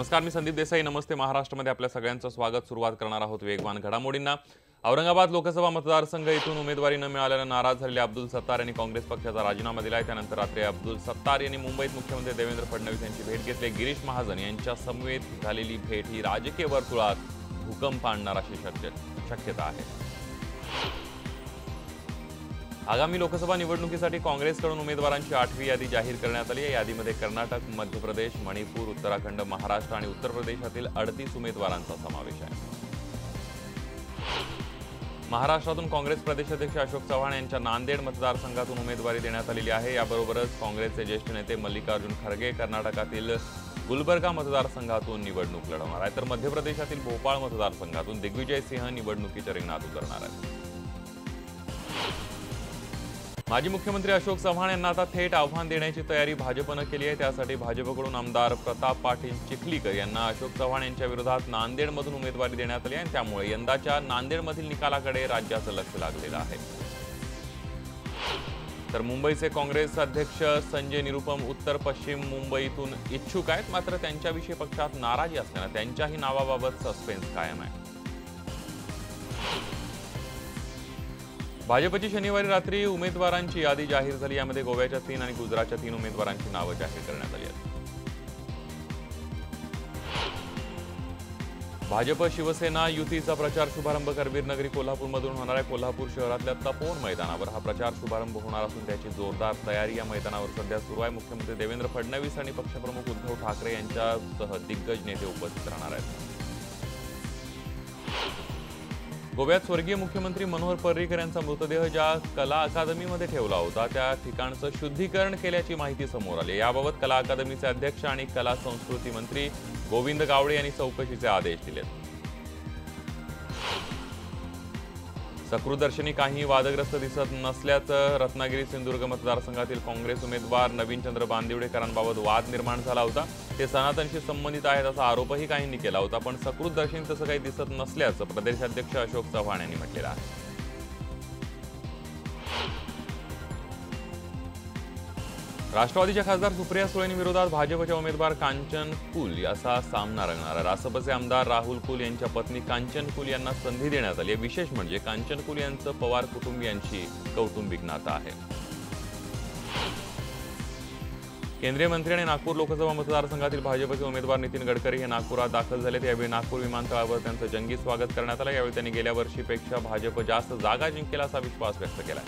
नमस्कार, मी संदीप देसाई. नमस्ते महाराष्ट्रामध्ये आपल्या सगळ्यांचं स्वागत. सुरुवात करणार आहोत वेगवान घडामोडींना. औरंगाबाद लोकसभा मतदारसंघ इथून उमेदवारी न मिळाल्यानं नाराज झालेले अब्दुल सत्तार यांनी काँग्रेस पक्षाचा राजीनामा दिलाय. त्यानंतर रात्री अब्दुल सत्तार यांनी मुंबईत मुख्यमंत्री देवेंद्र फडणवीस यांची भेट घेतली. गिरीश महाजन यांच्या समवेत झालेली भेट ही राजकीय वर्तुळात भूकंप आणणार अशी शक्यता आहे. आगामी लोकसभा निवडणुकीसाठी काँग्रेसकडून उमेदवारांची 8वी यादी जाहीर करण्यात आली आहे. यादीमध्ये कर्नाटक, मध्य प्रदेश, मणिपूर, उत्तराखंड, महाराष्ट्र आणि उत्तर प्रदेशातील 38 उमेदवारांचा समावेश आहे. महाराष्ट्रातून काँग्रेस प्रदेशाध्यक्ष अशोक चव्हाण यांच्या नांदेड मतदारसंघातून उमेदवारी देण्यात आलेली आहे. याबरोबरच काँग्रेसचे ज्येष्ठ नेते मल्लिकार्जुन खरगे कर्नाटकातील गुलबर्गा मतदारसंघातून निवडणूक लढवणार आहेत, तर मध्य प्रदेशातील भोपाळ मतदारसंघातून दिग्विजय सिंह निवडणुकीच्या रिंगणात उतरणार आहेत. माजी मुख्यमंत्री अशोक चव्हाण यांना आता थेट आव्हान देण्याची तयारी भाजपनं केली आहे. त्यासाठी भाजपकडून आमदार प्रताप पाटील चिखलीकर यांना अशोक चव्हाण यांच्या विरोधात नांदेडमधून उमेदवारी देण्यात आली आहे. त्यामुळे यंदाच्या नांदेडमधील निकालाकडे राज्याचं लक्ष लागलेलं आहे. तर मुंबईचे काँग्रेस अध्यक्ष संजय निरुपम उत्तर पश्चिम मुंबईतून इच्छुक आहेत, मात्र त्यांच्याविषयी पक्षात नाराजी असल्यानं त्यांच्याही नावाबाबत सस्पेन्स कायम आहे. भाजपची शनिवारी रात्री उमेदवारांची यादी जाहीर झाली. यामध्ये गोव्याच्या 3 आणि गुजरातच्या 3 उमेदवारांची नावं जाहीर करण्यात आली आहेत. भाजप शिवसेना युतीचा प्रचार शुभारंभ करवीर नगरी कोल्हापूरमधून होणार आहे. कोल्हापूर शहरातल्या तपोवन मैदानावर हा प्रचार शुभारंभ होणार असून त्याची जोरदार तयारी या मैदानावर सध्या सुरू आहे. मुख्यमंत्री देवेंद्र फडणवीस आणि पक्षप्रमुख उद्धव ठाकरे यांच्यासह दिग्गज नेते उपस्थित राहणार आहेत. गोव्यात स्वर्गीय मुख्यमंत्री मनोहर पर्रीकर यांचा मृतदेह ज्या कला अकादमीमध्ये ठेवला होता त्या ठिकाणचं शुद्धीकरण केल्याची माहिती समोर आली. याबाबत कला अकादमीचे अध्यक्ष आणि कला संस्कृती मंत्री गोविंद गावडे यांनी चौकशीचे आदेश दिलेत. सकृदर्शनी काही वादग्रस्त दिसत नसल्याचं रत्नागिरी सिंधुदुर्ग मतदारसंघातील काँग्रेस उमेदवार नवीनचंद्र बांदिवडेकरांबाबत वाद निर्माण झाला होता. ते सनातनशी संबंधित आहेत असा आरोपही काहींनी केला होता, पण सकृदर्शनी तसं काही दिसत नसल्याचं प्रदेशाध्यक्ष अशोक चव्हाण यांनी म्हटलेलं आहे. राष्ट्रवादीच्या खासदार सुप्रिया सुळेंविरोधात भाजपच्या उमेदवार कांचन कुल असा सामना रंगणार आहे. रासपचे आमदार राहुल कुल यांच्या पत्नी कांचन कुल यांना संधी देण्यात आली आहे. विशेष म्हणजे कांचन कुल यांचं पवार कुटुंबियांशी कौटुंबिक नातं आहे. केंद्रीय मंत्री आणि नागपूर लोकसभा मतदारसंघातील भाजपचे उमेदवार नितीन गडकरी हे नागपुरात दाखल झालेत. यावेळी नागपूर विमानतळावर त्यांचं जंगी स्वागत करण्यात आलं. यावेळी त्यांनी गेल्या वर्षीपेक्षा भाजप जास्त जागा जिंकेल असा विश्वास व्यक्त केला.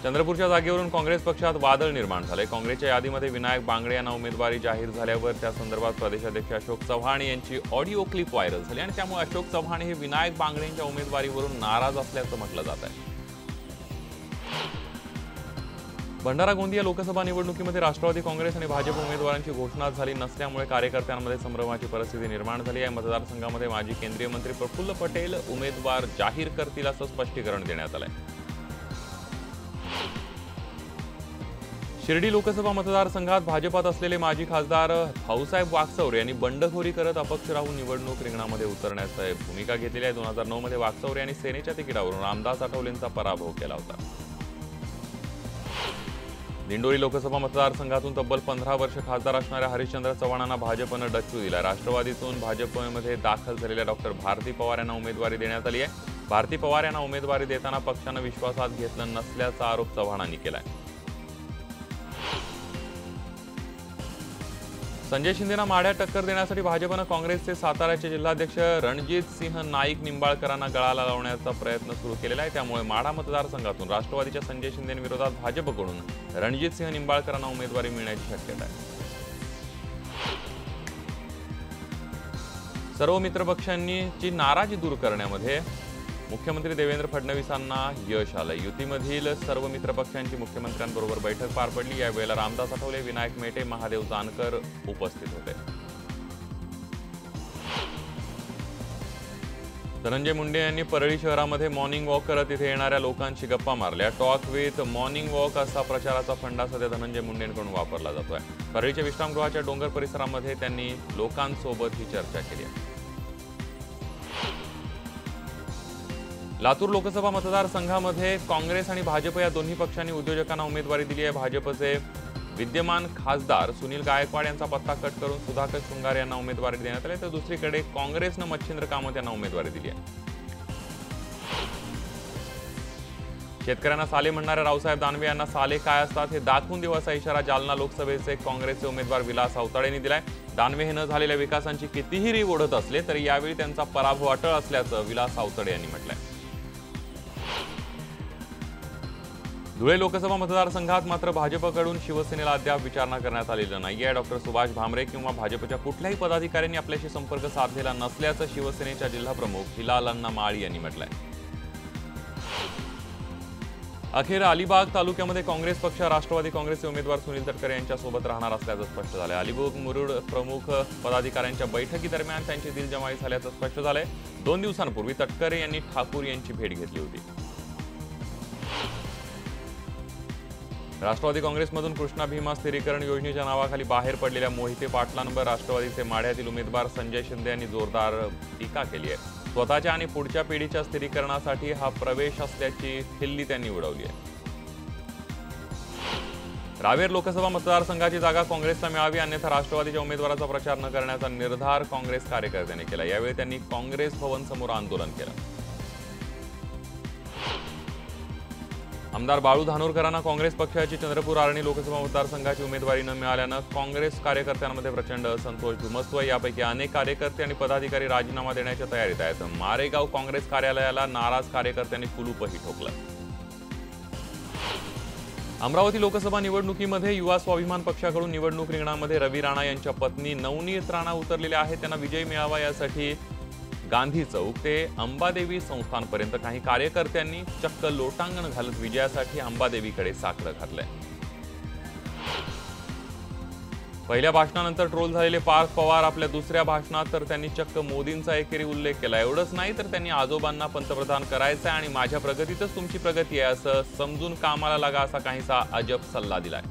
चंद्रपूरच्या जागेवरून काँग्रेस पक्षात वादळ निर्माण झाले. काँग्रेसच्या यादीमध्ये विनायक बांगडे यांना उमेदवारी जाहीर झाल्यावर त्या संदर्भात प्रदेशाध्यक्ष अशोक चव्हाण यांची ऑडिओ क्लिप व्हायरल झाली आणि त्यामुळे अशोक चव्हाण हे विनायक बांगडे यांच्या उमेदवारीवरून नाराज असल्याचं म्हटलं जात आहे. भंडारा गोंदिया लोकसभा निवडणुकीमध्ये राष्ट्रवादी काँग्रेस आणि भाजप उमेदवारांची घोषणा झाली नसल्यामुळे कार्यकर्त्यांमध्ये संभ्रमाची परिस्थिती निर्माण झाली आहे. मतदारसंघामध्ये माजी केंद्रीय मंत्री प्रफुल्ल पटेल उमेदवार जाहीर करतील असं स्पष्टीकरण देण्यात आलंय. शिर्डी लोकसभा मतदारसंघात भाजपात असलेले माजी खासदार भाऊसाहेब वाकचौरे यांनी बंडखोरी करत अपक्ष राहून निवडणूक रिंगणामध्ये उतरण्याची भूमिका घेतलेली आहे. 2009 मध्ये वाकचौरे यांनी सेनेच्या तिकिटावरून रामदास आठवलेंचा पराभव केला होता. दिंडोरी लोकसभा मतदारसंघातून तब्बल 15 वर्ष खासदार असणाऱ्या हरिश्चंद्र चव्हाणांना भाजपनं डच्चू दिला. राष्ट्रवादीतून भाजपमध्ये दाखल झालेल्या डॉक्टर भारती पवार यांना उमेदवारी देण्यात आली आहे. भारती पवार यांना उमेदवारी देताना पक्षानं विश्वासात घेतलं नसल्याचा आरोप चव्हाणांनी केलाय. संजय शिंदेना माढ्यात टक्कर देण्यासाठी भाजपनं काँग्रेसचे साताऱ्याचे जिल्हाध्यक्ष रणजित सिंह नाईक निंबाळकरांना गळा लावण्याचा प्रयत्न सुरू केलेला आहे. त्यामुळे माढा मतदारसंघातून राष्ट्रवादीच्या संजय शिंदेविरोधात भाजपकडून रणजित सिंह निंबाळकरांना उमेदवारी मिळण्याची शक्यता आहे. सर्व मित्रपक्षांची नाराजी दूर करण्यामध्ये मुख्यमंत्री देवेंद्र फडणवीसांना यश आलं. युतीमधील सर्व मित्रपक्षांची मुख्यमंत्र्यांबरोबर बैठक पार पडली. यावेळेला रामदास आठवले, विनायक मेटे, महादेव जानकर उपस्थित होते. धनंजय मुंडे यांनी परळी शहरामध्ये मॉर्निंग वॉक करत इथे येणाऱ्या लोकांशी गप्पा मारल्या. टॉक विथ मॉर्निंग वॉक असा प्रचाराचा फंडा सध्या धनंजय मुंडेंकडून वापरला जातोय. परळीच्या विश्रामगृहाच्या डोंगर परिसरामध्ये त्यांनी लोकांसोबत ही चर्चा केली. लातूर लोकसभा मतदारसंघामध्ये काँग्रेस आणि भाजप या दोन्ही पक्षांनी उद्योजकांना उमेदवारी दिली आहे. भाजपचे विद्यमान खासदार सुनील गायकवाड यांचा पत्ता कट करून सुधाकर शृंगार यांना उमेदवारी देण्यात आली, तर दुसरीकडे काँग्रेसनं मच्छिंद्र कामत यांना उमेदवारी दिली आहे. शेतकऱ्यांना साले म्हणणाऱ्या रावसाहेब दानवे यांना साले काय असतात हे दाखवून देऊ असा इशारा जालना लोकसभेचे काँग्रेसचे उमेदवार विलास आवताडेंनी दिलाय. दानवे हे न झालेल्या विकासांची कितीही रीव ओढत असले तरी यावेळी त्यांचा पराभव अटळ असल्याचं विलास आवताडे यांनी म्हटलंय. धुळे लोकसभा मतदारसंघात मात्र भाजपकडून शिवसेनेला अद्याप विचारणा करण्यात आलेला नाहीये. डॉक्टर सुभाष भामरे किंवा भाजपच्या कुठल्याही पदाधिकाऱ्यांनी आपल्याशी संपर्क साधलेला नसल्याचं शिवसेनेच्या जिल्हाप्रमुख हिलाल अण्णा माळी यांनी म्हटलंय. अखेर अलिबाग तालुक्यामध्ये काँग्रेस पक्ष राष्ट्रवादी काँग्रेसचे उमेदवार सुनील तटकरे यांच्यासोबत राहणार असल्याचं स्पष्ट झालंय. अलिबाग मुरुड प्रमुख पदाधिकाऱ्यांच्या बैठकीदरम्यान त्यांची दिलजमाई झाल्याचं स्पष्ट झालंय. 2 दिवसांपूर्वी तटकरे यांनी ठाकूर यांची भेट घेतली होती. राष्ट्रवादी काँग्रेसमधून कृष्णा भीमा स्थिरीकरण योजनेच्या नावाखाली बाहेर पडलेल्या मोहिते पाटलांवर राष्ट्रवादीचे माढ्यातील उमेदवार संजय शिंदे यांनी जोरदार टीका केली आहे. स्वतःच्या आणि पुढच्या पिढीच्या स्थिरीकरणासाठी हा प्रवेश असल्याची खिल्ली त्यांनी उडवली आहे. रावेर लोकसभा मतदारसंघाची जागा काँग्रेसला मिळावी अन्यथा राष्ट्रवादीच्या उमेदवाराचा प्रचार न करण्याचा निर्धार काँग्रेस कार्यकर्त्यांनी केला. यावेळी त्यांनी काँग्रेस भवन समोर आंदोलन केलं. आमदार बाळू धानोरकरांना काँग्रेस पक्षाची चंद्रपूर आर्णी लोकसभा मतदारसंघाची उमेदवारी न मिळाल्यानं काँग्रेस कार्यकर्त्यांमध्ये प्रचंड असंतोष धुमसतोय. यापैकी अनेक कार्यकर्ते आणि पदाधिकारी राजीनामा देण्याच्या तयारीत आहेत. मारेगाव काँग्रेस कार्यालयाला नाराज कार्यकर्त्यांनी कुलूपही ठोकलं. अमरावती लोकसभा निवडणुकीमध्ये युवा स्वाभिमान पक्षाकडून निवडणूक रिंगणामध्ये रवी राणा यांच्या पत्नी नवनीत राणा उतरलेल्या आहेत. त्यांना विजय मिळावा यासाठी गांधी चौक ते अंबादेवी संस्थानपर्यंत काही कार्यकर्त्यांनी चक्क लोटांगण घालत विजयासाठी अंबादेवीकडे साकडं घातलंय. पहिल्या भाषणानंतर ट्रोल झालेले पार्थ पवार आपल्या दुसऱ्या भाषणात तर त्यांनी चक्क मोदींचा एकेरी उल्लेख केला. एवढंच नाही तर त्यांनी आजोबांना पंतप्रधान करायचं आणि माझ्या प्रगतीतच तुमची प्रगती आहे असं समजून कामाला लागा असा काहीसा अजब सल्ला दिलाय.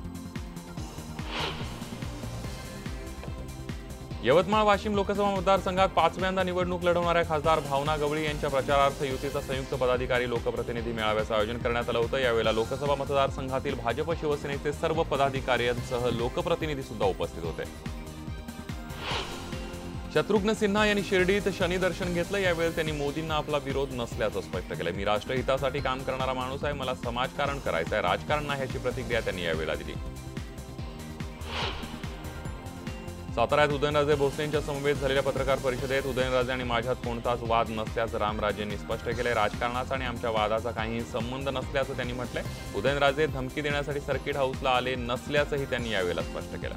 यवतमाळ वाशिम लोकसभा मतदारसंघात 5व्यांदा निवडणूक लढवणाऱ्या खासदार भावना गवळी यांच्या प्रचारार्थ युतीचा संयुक्त पदाधिकारी लोकप्रतिनिधी मेळाव्याचं आयोजन करण्यात आलं होतं. यावेळेला लोकसभा मतदारसंघातील भाजप शिवसेनेचे सर्व पदाधिकाऱ्यांसह लोकप्रतिनिधी सुद्धा उपस्थित होते. शत्रुघ्न सिन्हा यांनी शिर्डीत शनिदर्शन घेतलं. यावेळी त्यांनी मोदींना आपला विरोध नसल्याचं स्पष्ट केलं. मी राष्ट्रहितासाठी काम करणारा माणूस आहे, मला समाजकारण करायचं आहे, राजकारण नाही अशी प्रतिक्रिया त्यांनी यावेळेला दिली. साताऱ्यात उदयनराजे भोसलेंच्या समवेत झालेल्या पत्रकार परिषदेत उदयनराजे आणि माझ्यात कोणताच वाद नसल्याचं रामराजेंनी स्पष्ट केलंय. राजकारणाचा आणि आमच्या वादाचा काही संबंध नसल्याचं त्यांनी म्हटलंय. उदयनराजे धमकी देण्यासाठी सर्किट हाऊसला आले नसल्याचंही त्यांनी यावेळेला स्पष्ट केलं.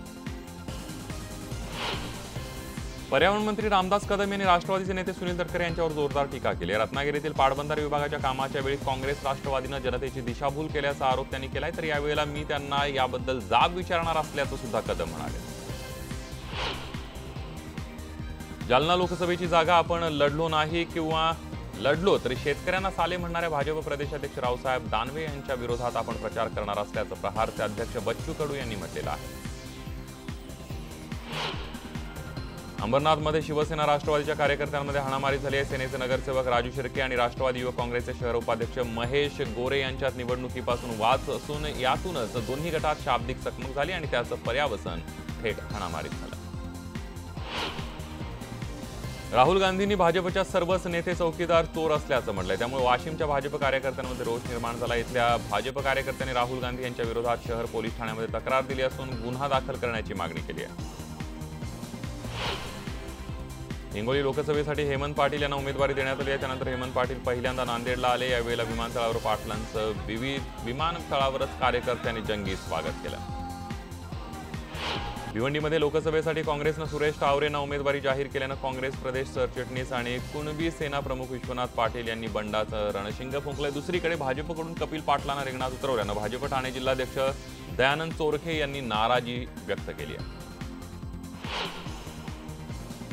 पर्यावरण मंत्री रामदास कदम यांनी राष्ट्रवादीचे नेते सुनील तटकरे यांच्यावर जोरदार टीका केली. रत्नागिरीतील पाटबंधारे विभागाच्या कामाच्या वेळी काँग्रेस राष्ट्रवादीनं जनतेची दिशाभूल केल्याचा आरोप त्यांनी केलाय. तर यावेळेला मी त्यांना याबद्दल जाब विचारणार असल्याचं सुद्धा कदम म्हणाले. जालना लोकसभेची जागा आपण लढलो नाही किंवा लढलो तरी शेतकऱ्यांना साले म्हणणाऱ्या भाजप प्रदेशाध्यक्ष रावसाहेब दानवे यांच्या विरोधात आपण प्रचार करणार असल्याचं प्रहारचे अध्यक्ष बच्चू कडू यांनी म्हटलेलं आहे. अंबरनाथमध्ये शिवसेना राष्ट्रवादीच्या कार्यकर्त्यांमध्ये हाणामारी झाली आहे. सेनेचे नगरसेवक राजू शिर्के आणि राष्ट्रवादी युवक काँग्रेसचे शहर उपाध्यक्ष महेश गोरे यांच्यात निवडणुकीपासून वाद असून यातूनच दोन्ही गटात शाब्दिक चकमक झाली आणि त्याचं पर्यावसन थेट हाणामारीत झालं. राहुल गांधींनी भाजपच्या सर्वच नेते चौकीदार चोर असल्याचं म्हटलंय. त्यामुळे वाशिमच्या भाजप कार्यकर्त्यांमध्ये रोष निर्माण झाला. इथल्या भाजप कार्यकर्त्यांनी राहुल गांधी यांच्या विरोधात शहर पोलीस ठाण्यामध्ये तक्रार दिली असून गुन्हा दाखल करण्याची मागणी केली आहे. हिंगोली लोकसभेसाठी हेमंत पाटील यांना उमेदवारी देण्यात आली आहे. त्यानंतर हेमंत पाटील पहिल्यांदा नांदेडला आले. यावेळेला विमानतळावर पाटलांचं विमानतळावरच कार्यकर्त्यांनी जंगी स्वागत केलं. भिवंडीमध्ये लोकसभेसाठी काँग्रेसनं सुरेश टावरेंना उमेदवारी जाहीर केल्यानं काँग्रेस प्रदेश सरचिटणीस आणि कुणबी सेना प्रमुख विश्वनाथ पाटील यांनी बंडाचं रणशिंग फुंकलंय. दुसरीकडे भाजपकडून कपिल पाटलांना रिंगणात उतरवल्यानं भाजप ठाणे जिल्हाध्यक्ष दयानंद चोरखे यांनी नाराजी व्यक्त केली आहे.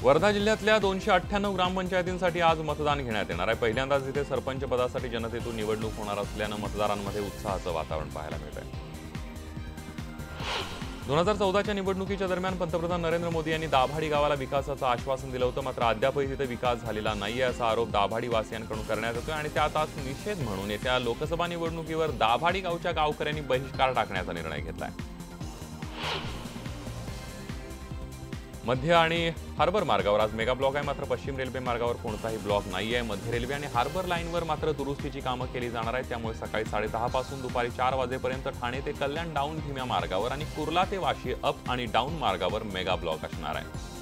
वर्धा जिल्ह्यातल्या 298 ग्रामपंचायतींसाठी आज मतदान घेण्यात येणार आहे. पहिल्यांदाच इथे सरपंच पदासाठी जनतेतून निवडणूक होणार असल्यानं मतदारांमध्ये उत्साहाचं वातावरण पाहायला मिळत आहे. 2014च्या निवडणुकीच्या दरम्यान पंतप्रधान नरेंद्र मोदी यांनी दाभाडी गावाला विकासाचं आश्वासन दिलं होतं. मात्र अद्यापही तिथे विकास झालेला नाहीये असा आरोप दाभाडी वासियांकडून करण्यात येतोय आणि त्याचाच निषेध म्हणून येत्या लोकसभा निवडणुकीवर दाभाडी गावच्या गावकऱ्यांनी बहिष्कार टाकण्याचा निर्णय घेतलाय. मध्य आणि हार्बर मार्गावर आज मेगा ब्लॉक आहे, मात्र पश्चिम रेल्वे मार्गावर कोणताही ब्लॉक नाही आहे. मध्य रेल्वे आणि हार्बर लाईनवर मात्र दुरुस्तीची कामं केली जाणार आहेत. त्यामुळे सकाळी 10:30 पासून दुपारी 4 वाजेपर्यंत ठाणे ते कल्याण डाऊन धीम्या मार्गावर आणि कुर्ला ते वाशी अप आणि डाऊन मार्गावर मेगा ब्लॉक असणार आहे.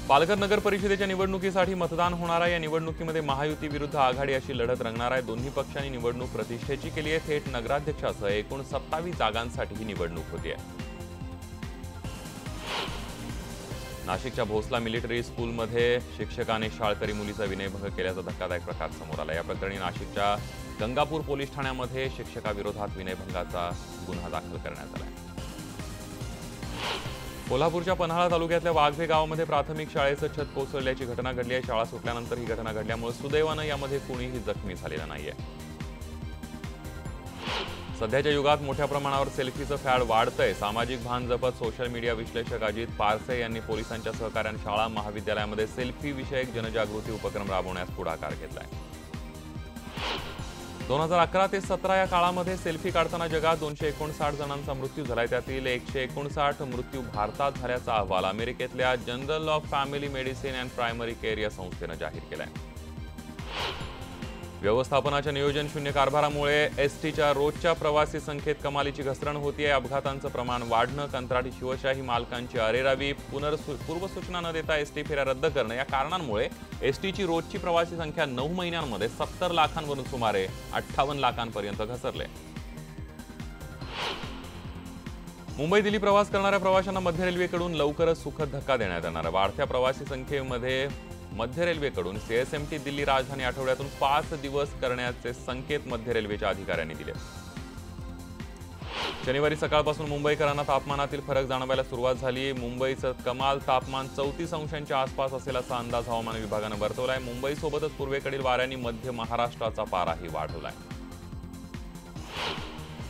पालघर नगर परिषदेच्या निवडणुकीसाठी मतदान होणार आहे. या निवडणुकीमध्ये महायुती विरुद्ध आघाडी अशी लढत रंगणार आहे. दोन्ही पक्षांनी निवडणूक प्रतिष्ठेची केली आहे. थेट नगराध्यक्षासह एकूण 27 जागांसाठी ही निवडणूक होती आहे. नाशिकच्या भोसला मिलिटरी स्कूलमध्ये शिक्षकाने शाळकरी मुलीचा विनयभंग केल्याचा धक्कादायक प्रकार समोर आला. या प्रकरणी नाशिकच्या गंगापूर पोलीस ठाण्यामध्ये शिक्षकाविरोधात विनयभंगाचा गुन्हा दाखल करण्यात आला. कोल्हापूरच्या पन्हाळा तालुक्यातल्या वाघवे गावामध्ये प्राथमिक शाळेचं छत कोसळल्याची घटना घडली आहे. शाळा सुटल्यानंतर ही घटना घडल्यामुळे सुदैवानं यामध्ये कुणीही जखमी झालेलं नाहीये. सध्याच्या युगात मोठ्या प्रमाणावर सेल्फीचं फॅड वाढतंय. सामाजिक भान जपत सोशल मीडिया विश्लेषक अजित पारसे यांनी पोलिसांच्या सहकार्याने शाळा महाविद्यालयामध्ये सेल्फी विषयक जनजागृती उपक्रम राबवण्यास पुढाकार घेतलाय. 2011 ते 17 या काळामध्ये सेल्फी काढताना जगात 259 जणांचा मृत्यू झालाय. त्यातील 159 मृत्यू भारतात झाल्याचा अहवाल अमेरिकेतल्या journal of family medicine and primary care या संस्थेनं जाहीर केलाय. व्यवस्थापनाच्या नियोजन शून्य कारभारामुळे एसटीच्या रोजच्या प्रवासी संख्येत कमालीची घसरण होतीये. अपघातांचं प्रमाण वाढणं, कंत्राटी शिवशाही मालकांची अरेरावी, पूर्वसूचना न देता एसटी फेऱ्या रद्द करणं या कारणांमुळे एसटीची रोजची प्रवासी संख्या 9 महिन्यांमध्ये 70 लाखांवरून सुमारे 58 लाखांपर्यंत घसरले. मुंबई दिल्ली प्रवास करणाऱ्या प्रवाशांना मध्य रेल्वेकडून लवकरच सुखद धक्का देण्यात येणार आहे. वाढत्या प्रवासी संख्येमध्ये मध्य रेल्वेकडून सीएसएमटी दिल्ली राजधानी आठवड्यातून 5 दिवस करण्याचे संकेत मध्य रेल्वेच्या अधिकाऱ्यांनी दिले. शनिवारी सकाळपासून मुंबईकरांना तापमानातील फरक जाणवायला सुरुवात झाली. मुंबईचं कमाल तापमान 34 अंशांच्या आसपास असेल असा अंदाज हवामान विभागानं वर्तवलाय. मुंबईसोबतच पूर्वेकडील वाऱ्यांनी मध्य महाराष्ट्राचा पाराही वाढवलाय.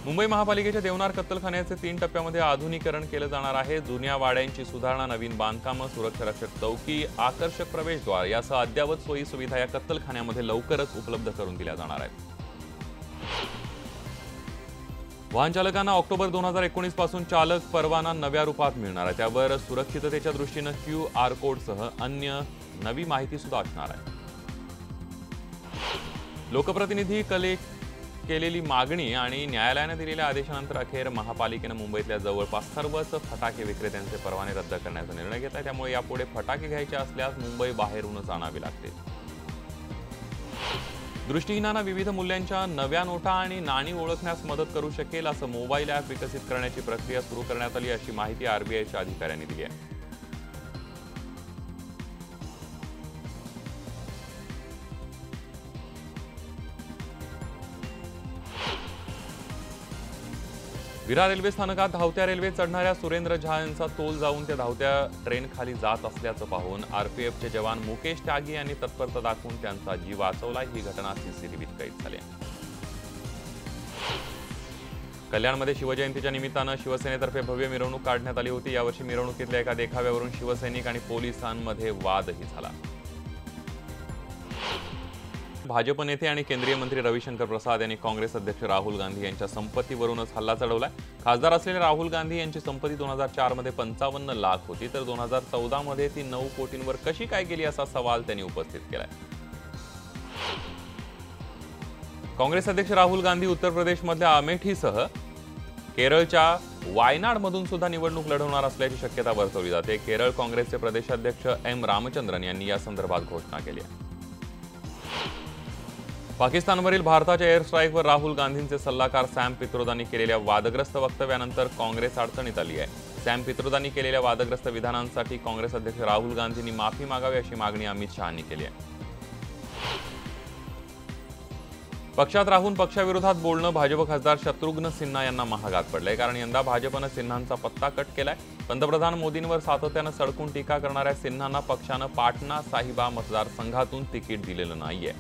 मुंबई महापालिकेच्या देवनार कत्तलखान्याचे 3 टप्प्यामध्ये आधुनिकीकरण केलं जाणार आहे. जुन्या वाड्यांची सुधारणा, नवीन बांधकामं, सुरक्षारक्षक चौकी, आकर्षक प्रवेशद्वार यासह अद्ययावत सोयी सुविधा या कत्तलखान्यामध्ये लवकरच उपलब्ध करून दिल्या जाणार आहेत. वाहन चालकांना ऑक्टोबर 2019 पासून चालक परवाना नव्या रूपात मिळणार आहे. त्यावर सुरक्षिततेच्या दृष्टीनं QR कोडसह अन्य नवी माहिती सुद्धा असणार आहे. लोकप्रतिनिधी केलेली मागणी आणि न्यायालयाने दिलेल्या आदेशानंतर अखेर महापालिकेनं मुंबईतल्या जवळपास सर्वच फटाके विक्रेत्यांचे परवाने रद्द करण्याचा निर्णय घेतलाय. त्यामुळे यापुढे फटाके घ्यायचे असल्यास मुंबई बाहेरूनच आणावे लागतील. दृष्टिहीनांना विविध मूल्यांच्या नव्या नोटा आणि नाणी ओळखण्यास मदत करू शकेल असं मोबाईल ॲप विकसित करण्याची प्रक्रिया सुरू करण्यात आली, अशी माहिती आरबीआयच्या अधिकाऱ्यांनी दिली आहे. विरार रेल्वे स्थानकात धावत्या रेल्वेत चढणाऱ्या सुरेंद्र झा यांचा तोल जाऊन त्या धावत्या ट्रेन खाली जात असल्याचं पाहून आरपीएफचे जवान मुकेश त्यागी यांनी तत्परता दाखवून त्यांचा जीव वाचवला. ही घटना सीसीटीव्हीत कैद झाली. कल्याणमध्ये शिवजयंतीच्या निमित्तानं शिवसेनेतर्फे भव्य मिरवणूक काढण्यात आली होती. यावर्षी मिरवणुकीतल्या एका देखाव्यावरून शिवसैनिक आणि पोलिसांमध्ये वादही झाला. भाजप नेते आणि केंद्रीय मंत्री रविशंकर प्रसाद यांनी काँग्रेस अध्यक्ष राहुल गांधी यांच्या संपत्तीवरूनच हल्ला चढवलाय. खासदार असलेले राहुल गांधी यांची संपत्ती 2004 मध्ये 55 लाख होती, तर 2014 मध्ये ती 9 कोटींवर कशी काय गेली असा सवाल त्यांनी उपस्थित केलाय. काँग्रेस अध्यक्ष राहुल गांधी उत्तर प्रदेशमधल्या अमेठीसह केरळच्या वायनाडमधून सुद्धा निवडणूक लढवणार असल्याची शक्यता वर्तवली जाते. केरळ काँग्रेसचे प्रदेशाध्यक्ष एम रामचंद्रन यांनी या संदर्भात घोषणा केली आहे. पाकिस्तानवरील भारताच्या एअर स्ट्राईकवर राहुल गांधींचे सल्लागार सॅम पित्रोदांनी केलेल्या वादग्रस्त वक्तव्यानंतर काँग्रेस अडचणीत आली आहे. सॅम पित्रोदांनी केलेल्या वादग्रस्त विधानांसाठी काँग्रेस अध्यक्ष राहुल गांधींनी माफी मागावी अशी मागणी अमित शहांनी केली आहे. पक्षात राहून पक्षाविरोधात बोलणं भाजप खासदार शत्रुघ्न सिन्हा यांना महागात पडलंय. कारण यंदा भाजपनं सिन्हांचा पत्ता कट केलाय. पंतप्रधान मोदींवर सातत्यानं सडकून टीका करणाऱ्या सिन्हांना पक्षानं पाटणा साहिबा मतदारसंघातून तिकीट दिलेलं नाहीये.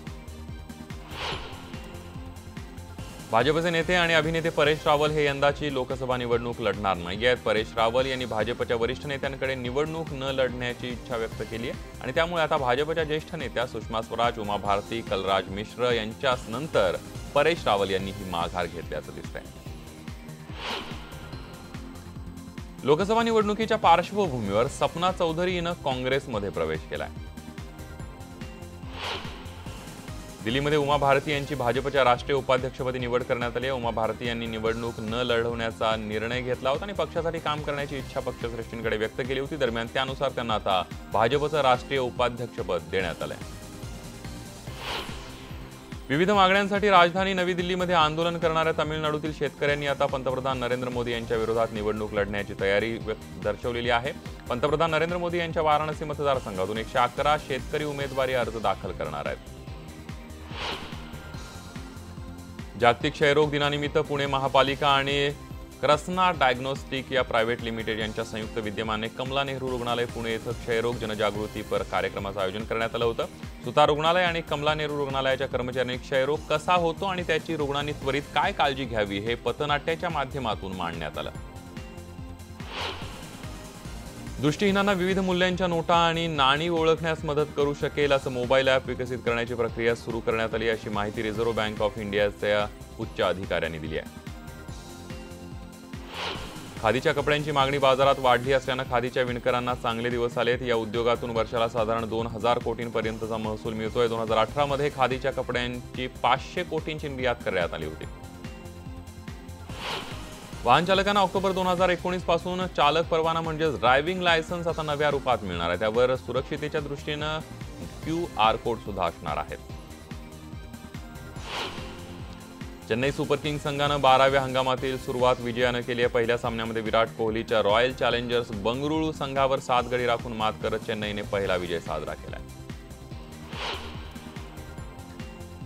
भाजपचे नेते आणि अभिनेते परेश रावल हे यंदाची लोकसभा निवडणूक लढणार नाहीयेत. परेश रावल यांनी भाजपच्या वरिष्ठ नेत्यांकडे निवडणूक न लढण्याची इच्छा व्यक्त केली आहे आणि त्यामुळे आता भाजपच्या ज्येष्ठ नेत्या सुषमा स्वराज, उमा भारती, कलराज मिश्र यांच्याच नंतर परेश रावल यांनी ही माघार घेतल्याचं दिसतंय. लोकसभा निवडणुकीच्या पार्श्वभूमीवर सपना चौधरी हिनं काँग्रेसमध्ये प्रवेश केलाय. दिल्लीमध्ये उमा भारती यांची भाजपच्या राष्ट्रीय उपाध्यक्षपदी निवड करण्यात आली आहे. उमा भारती यांनी निवडणूक न लढवण्याचा निर्णय घेतला होता आणि पक्षासाठी काम करण्याची इच्छा पक्षश्रेष्ठींकडे व्यक्त केली होती. दरम्यान त्यानुसार त्यांना आता भाजपचं राष्ट्रीय उपाध्यक्षपद देण्यात आलंय. विविध मागण्यांसाठी राजधानी नवी दिल्लीमध्ये आंदोलन करणाऱ्या तामिळनाडूतील शेतकऱ्यांनी आता पंतप्रधान नरेंद्र मोदी यांच्या विरोधात निवडणूक लढण्याची तयारी दर्शवलेली आहे. पंतप्रधान नरेंद्र मोदी यांच्या वाराणसी मतदारसंघातून 111 शेतकरी उमेदवारी अर्ज दाखल करणार आहेत. जागतिक क्षयरोग दिनानिमित्त पुणे महापालिका आणि क्रसना डायग्नोस्टिक या प्रायव्हेट लिमिटेड यांच्या संयुक्त विद्यमाने कमला नेहरू रुग्णालय पुणे येथे क्षयरोग जनजागृतीपर कार्यक्रमाचं आयोजन करण्यात आलं होतं. सुतार रुग्णालय आणि कमला नेहरू रुग्णालयाच्या कर्मचाऱ्यांनी क्षयरोग कसा होतो आणि त्याची रुग्णांनी त्वरित काय काळजी घ्यावी हे पथनाट्याच्या माध्यमातून मांडण्यात आलं. दृष्टिहीनांना विविध मूल्यांच्या नोटा आणि नाणी ओळखण्यास मदत करू शकेल असं मोबाईल ॲप विकसित करण्याची प्रक्रिया सुरू करण्यात आली, अशी माहिती रिझर्व्ह बँक ऑफ इंडियाच्या उच्च अधिकाऱ्यांनी दिली आहे. खादीच्या कपड्यांची मागणी बाजारात वाढली असल्यानं खादीच्या विणकरांना चांगले दिवस आलेत. या उद्योगातून वर्षाला साधारण 2000 कोटींपर्यंतचा महसूल मिळतोय. 2018 मध्ये खादीच्या कपड्यांची 500 कोटींची निर्यात करण्यात आली होती. वाहन चालकांना ऑक्टोबर 2019 पासून चालक परवाना म्हणजेच ड्रायव्हिंग लायसन्स आता नव्या रूपात मिळणार आहे. त्यावर सुरक्षिततेच्या दृष्टीनं QR कोड सुद्धा असणार आहेत. चेन्नई सुपर किंग्स संघानं 12व्या हंगामातील सुरुवात विजयानं केली आहे. पहिल्या सामन्यामध्ये विराट कोहलीच्या रॉयल चॅलेंजर्स बंगळुरू संघावर 7 गडी राखून मात करत चेन्नईने पहिला विजय साजरा केला.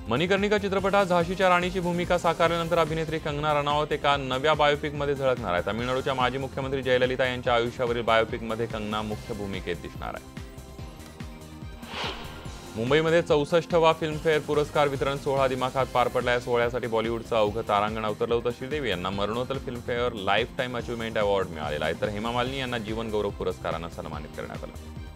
मणिकर्णिका चित्रपटात झाशीच्या राणीची भूमिका साकारल्यानंतर अभिनेत्री कंगना रनौत एका नव्या बायोपिकमध्ये झळकणार आहे. तामिळनाडूच्या माजी मुख्यमंत्री जयललिता यांच्या आयुष्यावरील बायोपिकमध्ये कंगना मुख्य भूमिकेत दिसणार आहे. मुंबईमध्ये 64वा फिल्मफेअर पुरस्कार वितरण सोहळा दिमाखात पार पडला. या सोहळ्यासाठी बॉलिवूडचं अवघं तारांगण अवतरलं होतं. श्रीदेवी यांना मरणोत्तर Filmfare life time achievement award मिळालेला आहे, तर हेमा मालिनी यांना जीवन गौरव पुरस्कारानं सन्मानित करण्यात आलं.